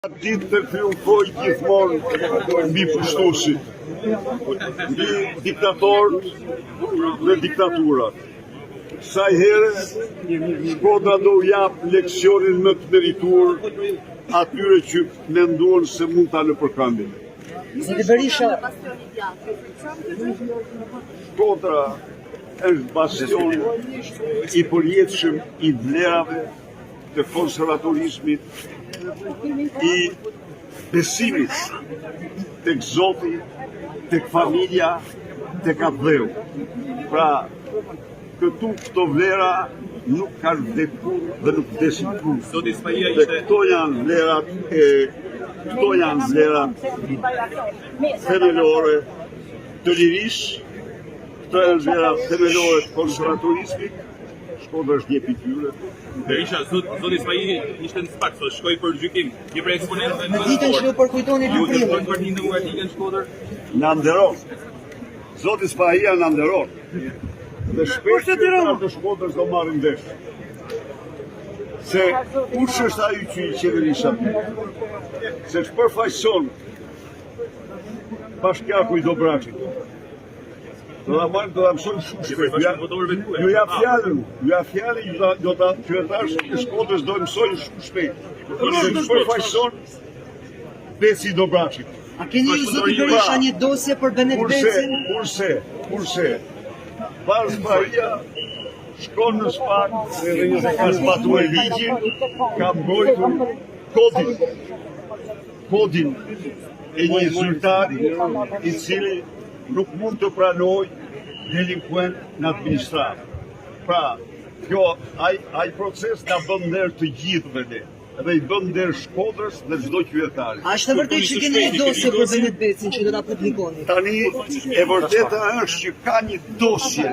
Ditë të triumfoj gjithmonë mbi pushtuesit, mbi diktatorët dhe diktaturat. Sa herë Shkodra do u jap leksionin më të merituar atyre që menduan se mund ta lë përkëmbin. Shkodra është bastion i përjetshëm i vlerave të konservatorizmit, i besimit tek Zoti, tek familja, tek atë. Pra, këto vlera nuk kanë vdekur dhe nuk vdesin kurrë. Dhe këto janë vlerat themelore të lirisë, këto janë vlerat themelore të konservatorizmit. Shkodra është një tyre. Berisha, zoti Spahi ishte në SPAK, so shkoi për gjykim. Një prej eksponentëve në ditën që ju përkujtoni Lulprimin. Ju do të Partinë Demokratike në Shkodër? Na nderon. Zoti Spahia na nderon. Dhe shpesh qytetarët të Shkodrës do marrin vesh. Se kush është ai që i qeverisë aty? Se përfaqëson bashkiaku i Dobraçit. Do ta mësojnë shumë shpejt. Ju jap fjalën, do ta qytetarët e Shkodrës do mësojnë shumë shpejt. Përfaqëson Beci Dobraçit. A keni zoti Berisha një dosje për Benet Becin? Kurse pas Spahia shkon në SPAK dhe ka zbatuar ligjin, ka mbrojtur kodin e një zyrtari i cili nuk mund të pranoj delinkuent në administrat. Pra, ai proces na bën nder të gjithëve ne, dhe i bën nder Shkodrës dhe çdo qytetari. A është vërtet që keni një dosje për Benet Becin që do ta publikoni? Tani e vërteta është që ka një dosje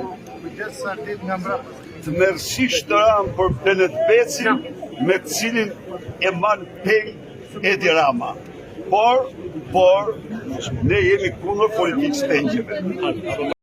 të merësisht të ramë për Benet Becin, me të cilin e man peng Edi Rama. Por ne jemi kundër politikës pengjeve.